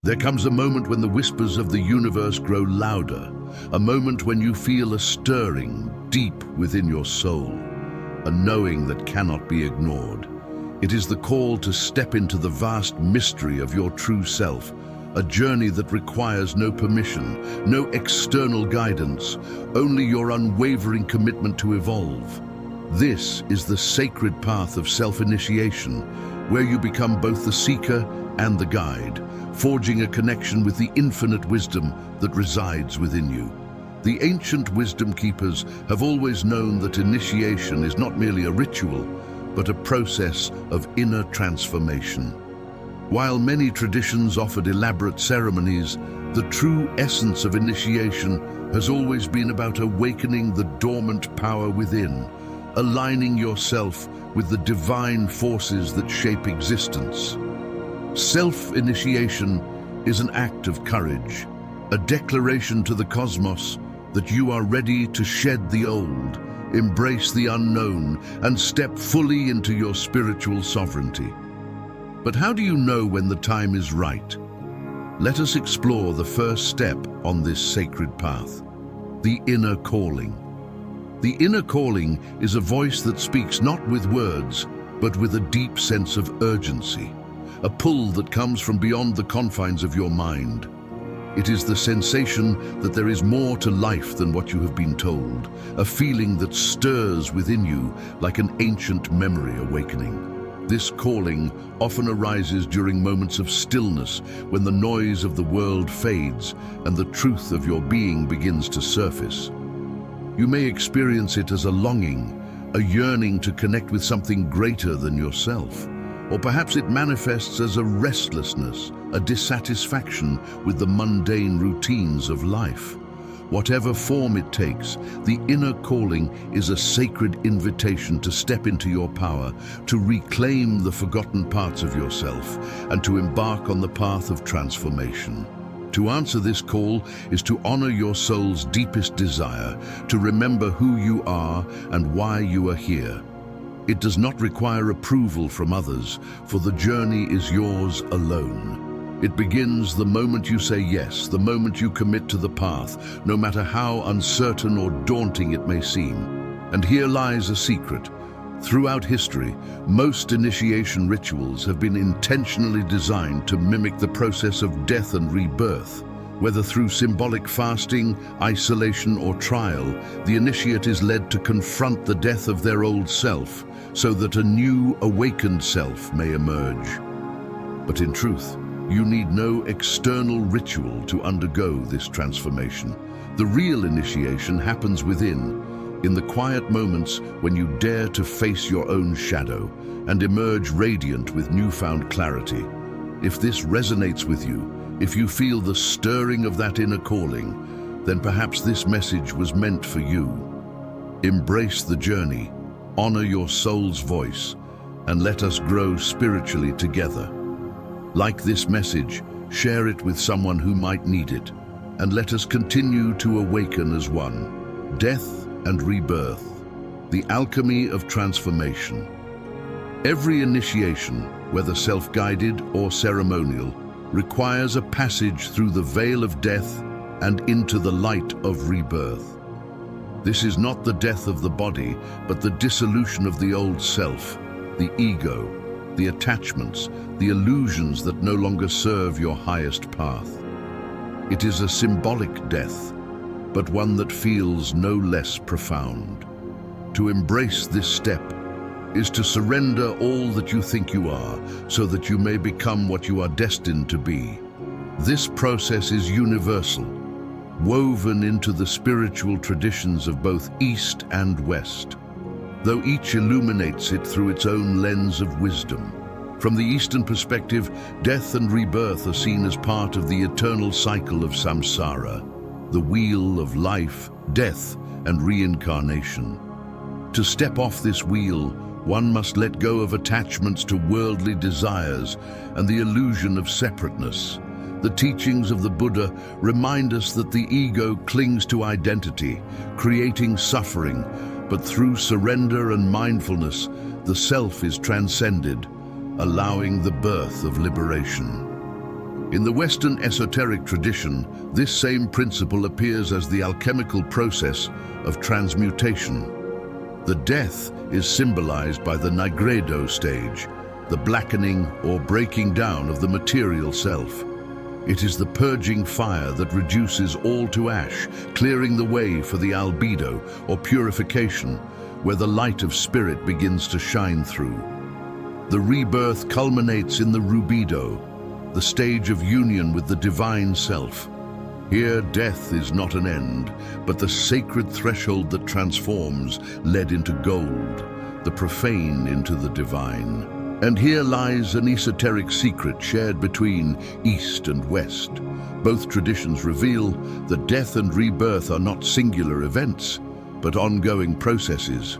There comes a moment when the whispers of the universe grow louder, a moment when you feel a stirring deep within your soul, a knowing that cannot be ignored. It is the call to step into the vast mystery of your true self, a journey that requires no permission, no external guidance, only your unwavering commitment to evolve. This is the sacred path of self-initiation, where you become both the seeker and the guide, forging a connection with the infinite wisdom that resides within you. The ancient wisdom keepers have always known that initiation is not merely a ritual, but a process of inner transformation. While many traditions offered elaborate ceremonies, the true essence of initiation has always been about awakening the dormant power within, aligning yourself with the divine forces that shape existence. Self-initiation is an act of courage, a declaration to the cosmos that you are ready to shed the old, embrace the unknown, and step fully into your spiritual sovereignty. But how do you know when the time is right? Let us explore the first step on this sacred path, the inner calling. The inner calling is a voice that speaks not with words, but with a deep sense of urgency, a pull that comes from beyond the confines of your mind. It is the sensation that there is more to life than what you have been told, a feeling that stirs within you like an ancient memory awakening. This calling often arises during moments of stillness, when the noise of the world fades and the truth of your being begins to surface. You may experience it as a longing, a yearning to connect with something greater than yourself. Or perhaps it manifests as a restlessness, a dissatisfaction with the mundane routines of life. Whatever form it takes, the inner calling is a sacred invitation to step into your power, to reclaim the forgotten parts of yourself, and to embark on the path of transformation. To answer this call is to honor your soul's deepest desire, to remember who you are and why you are here. It does not require approval from others, for the journey is yours alone. It begins the moment you say yes, the moment you commit to the path, no matter how uncertain or daunting it may seem. And here lies a secret. Throughout history, most initiation rituals have been intentionally designed to mimic the process of death and rebirth. Whether through symbolic fasting, isolation, or trial, the initiate is led to confront the death of their old self, so that a new, awakened self may emerge. But in truth, you need no external ritual to undergo this transformation. The real initiation happens within, in the quiet moments when you dare to face your own shadow and emerge radiant with newfound clarity. If this resonates with you, if you feel the stirring of that inner calling, then perhaps this message was meant for you. Embrace the journey, honor your soul's voice, and let us grow spiritually together. Like this message, share it with someone who might need it, and let us continue to awaken as one. Death and rebirth, the alchemy of transformation. Every initiation, whether self-guided or ceremonial, requires a passage through the veil of death and into the light of rebirth. This is not the death of the body, but the dissolution of the old self, the ego, the attachments, the illusions that no longer serve your highest path. It is a symbolic death, but one that feels no less profound. To embrace this step is to surrender all that you think you are, so that you may become what you are destined to be. This process is universal, woven into the spiritual traditions of both East and West, though each illuminates it through its own lens of wisdom. From the Eastern perspective, death and rebirth are seen as part of the eternal cycle of samsara, the wheel of life, death, and reincarnation. To step off this wheel, one must let go of attachments to worldly desires and the illusion of separateness. The teachings of the Buddha remind us that the ego clings to identity, creating suffering, but through surrender and mindfulness, the self is transcended, allowing the birth of liberation. In the Western esoteric tradition, this same principle appears as the alchemical process of transmutation. The death is symbolized by the nigredo stage, the blackening or breaking down of the material self. It is the purging fire that reduces all to ash, clearing the way for the albedo or purification, where the light of spirit begins to shine through. The rebirth culminates in the rubido, the stage of union with the divine self. Here, death is not an end, but the sacred threshold that transforms lead into gold, the profane into the divine. And here lies an esoteric secret shared between East and West. Both traditions reveal that death and rebirth are not singular events, but ongoing processes.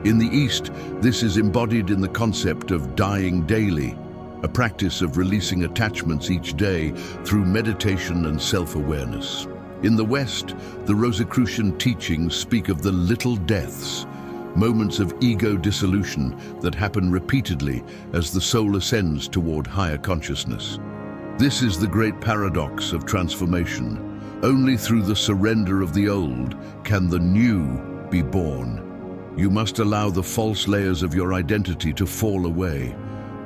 In the East, this is embodied in the concept of dying daily, a practice of releasing attachments each day through meditation and self-awareness. In the West, the Rosicrucian teachings speak of the little deaths, moments of ego dissolution that happen repeatedly as the soul ascends toward higher consciousness. This is the great paradox of transformation. Only through the surrender of the old can the new be born. You must allow the false layers of your identity to fall away,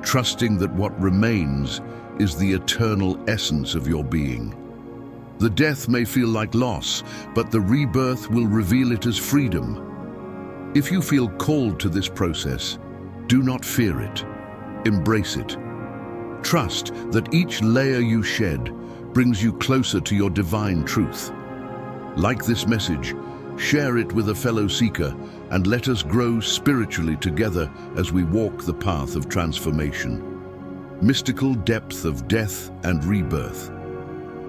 trusting that what remains is the eternal essence of your being. The death may feel like loss, but the rebirth will reveal it as freedom. If you feel called to this process, do not fear it. Embrace it. Trust that each layer you shed brings you closer to your divine truth. Like this message, share it with a fellow seeker, and let us grow spiritually together as we walk the path of transformation. Mystical depth of death and rebirth.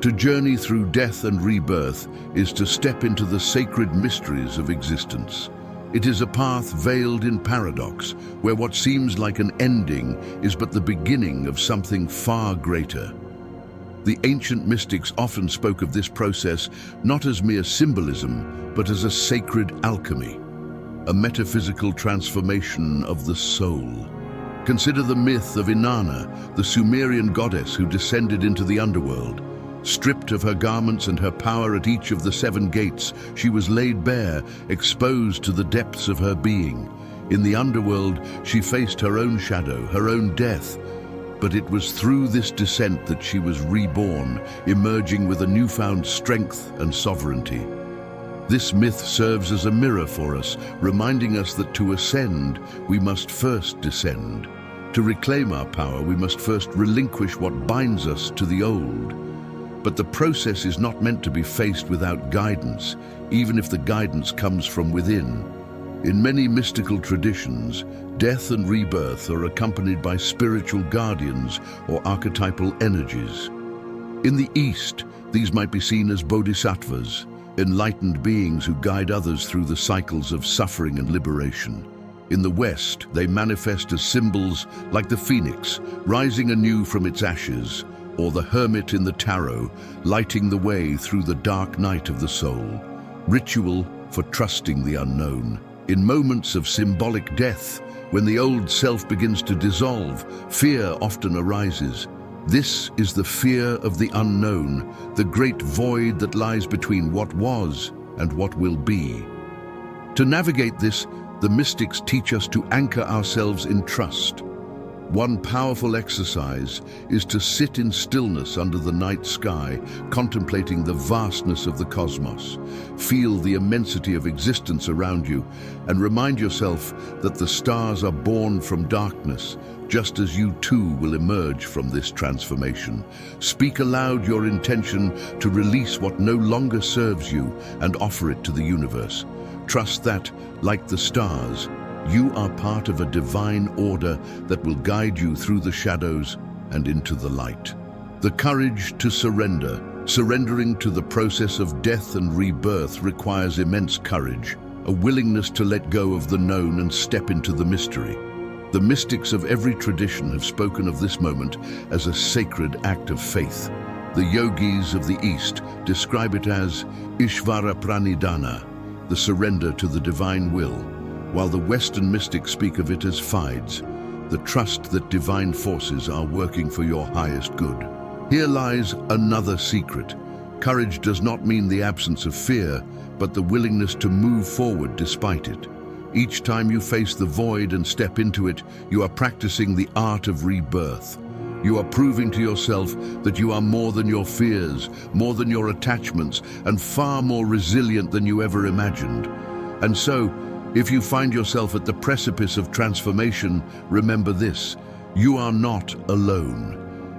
To journey through death and rebirth is to step into the sacred mysteries of existence. It is a path veiled in paradox, where what seems like an ending is but the beginning of something far greater. The ancient mystics often spoke of this process not as mere symbolism, but as a sacred alchemy, a metaphysical transformation of the soul. Consider the myth of Inanna, the Sumerian goddess who descended into the underworld. Stripped of her garments and her power at each of the 7 gates, she was laid bare, exposed to the depths of her being. In the underworld, she faced her own shadow, her own death. But it was through this descent that she was reborn, emerging with a newfound strength and sovereignty. This myth serves as a mirror for us, reminding us that to ascend, we must first descend. To reclaim our power, we must first relinquish what binds us to the old. But the process is not meant to be faced without guidance, even if the guidance comes from within. In many mystical traditions, death and rebirth are accompanied by spiritual guardians or archetypal energies. In the East, these might be seen as bodhisattvas, enlightened beings who guide others through the cycles of suffering and liberation. In the West, they manifest as symbols like the phoenix, rising anew from its ashes, or the hermit in the tarot, lighting the way through the dark night of the soul. Ritual for trusting the unknown. In moments of symbolic death, when the old self begins to dissolve, fear often arises. This is the fear of the unknown, the great void that lies between what was and what will be. To navigate this, the mystics teach us to anchor ourselves in trust. One powerful exercise is to sit in stillness under the night sky, contemplating the vastness of the cosmos. Feel the immensity of existence around you, and remind yourself that the stars are born from darkness, just as you too will emerge from this transformation. Speak aloud your intention to release what no longer serves you and offer it to the universe. Trust that, like the stars, you are part of a divine order that will guide you through the shadows and into the light. The courage to surrender. Surrendering to the process of death and rebirth requires immense courage, a willingness to let go of the known and step into the mystery. The mystics of every tradition have spoken of this moment as a sacred act of faith. The yogis of the East describe it as Ishvara Pranidhana, the surrender to the divine will, while the Western mystics speak of it as fides, the trust that divine forces are working for your highest good. Here lies another secret. Courage does not mean the absence of fear, but the willingness to move forward despite it. Each time you face the void and step into it, you are practicing the art of rebirth. You are proving to yourself that you are more than your fears, more than your attachments, and far more resilient than you ever imagined. And so, if you find yourself at the precipice of transformation, remember this: you are not alone.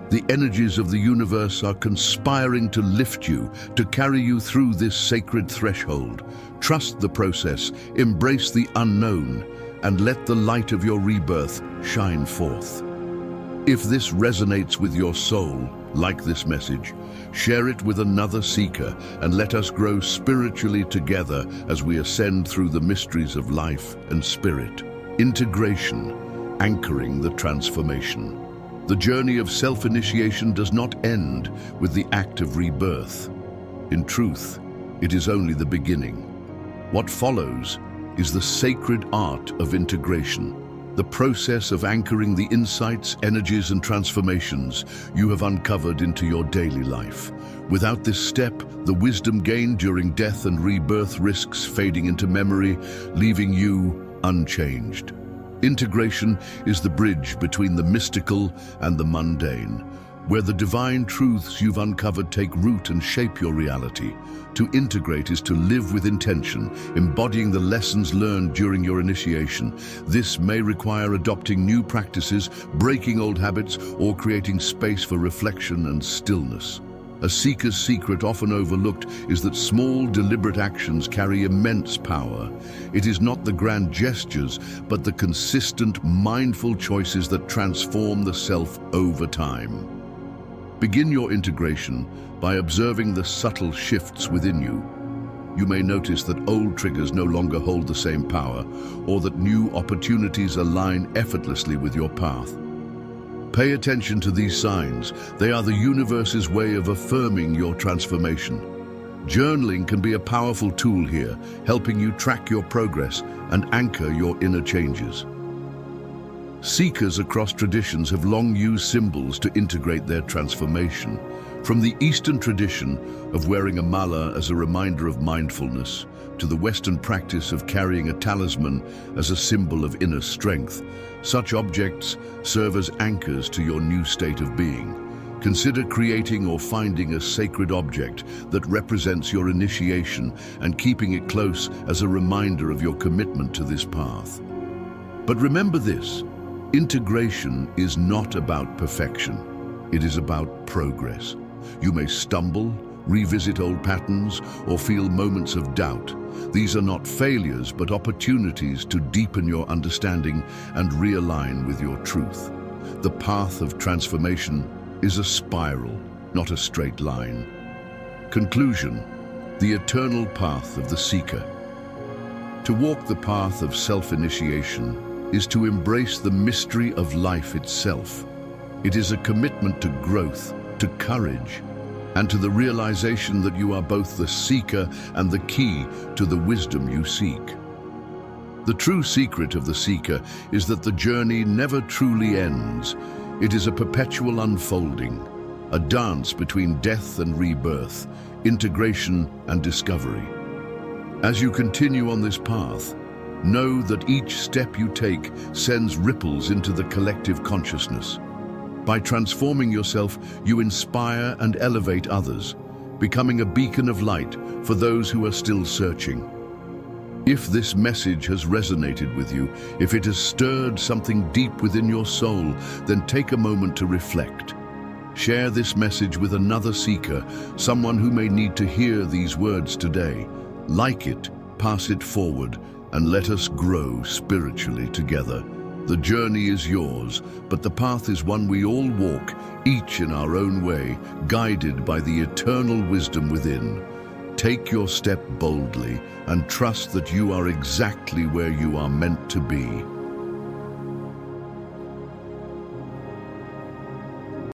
The energies of the universe are conspiring to lift you, to carry you through this sacred threshold. Trust the process, embrace the unknown, and let the light of your rebirth shine forth. If this resonates with your soul, like this message, share it with another seeker and let us grow spiritually together as we ascend through the mysteries of life and spirit. Integration, anchoring the transformation. The journey of self-initiation does not end with the act of rebirth. In truth, it is only the beginning. What follows is the sacred art of integration, the process of anchoring the insights, energies, and transformations you have uncovered into your daily life. Without this step, the wisdom gained during death and rebirth risks fading into memory, leaving you unchanged. Integration is the bridge between the mystical and the mundane, where the divine truths you've uncovered take root and shape your reality. To integrate is to live with intention, embodying the lessons learned during your initiation. This may require adopting new practices, breaking old habits, or creating space for reflection and stillness. A seeker's secret, often overlooked, is that small, deliberate actions carry immense power. It is not the grand gestures, but the consistent, mindful choices that transform the self over time. Begin your integration by observing the subtle shifts within you. You may notice that old triggers no longer hold the same power, or that new opportunities align effortlessly with your path. Pay attention to these signs. They are the universe's way of affirming your transformation. Journaling can be a powerful tool here, helping you track your progress and anchor your inner changes. Seekers across traditions have long used symbols to integrate their transformation. From the Eastern tradition of wearing a mala as a reminder of mindfulness, to the Western practice of carrying a talisman as a symbol of inner strength, such objects serve as anchors to your new state of being. Consider creating or finding a sacred object that represents your initiation and keeping it close as a reminder of your commitment to this path. But remember this: integration is not about perfection. It is about progress. You may stumble, revisit old patterns, or feel moments of doubt. These are not failures, but opportunities to deepen your understanding and realign with your truth. The path of transformation is a spiral, not a straight line. Conclusion: the eternal path of the seeker. To walk the path of self-initiation is to embrace the mystery of life itself. It is a commitment to growth, to courage, and to the realization that you are both the seeker and the key to the wisdom you seek. The true secret of the seeker is that the journey never truly ends. It is a perpetual unfolding, a dance between death and rebirth, integration and discovery. As you continue on this path, know that each step you take sends ripples into the collective consciousness. By transforming yourself, you inspire and elevate others, becoming a beacon of light for those who are still searching. If this message has resonated with you, if it has stirred something deep within your soul, then take a moment to reflect. Share this message with another seeker, someone who may need to hear these words today. Like it, pass it forward, and let us grow spiritually together. The journey is yours, but the path is one we all walk, each in our own way, guided by the eternal wisdom within. Take your step boldly and trust that you are exactly where you are meant to be.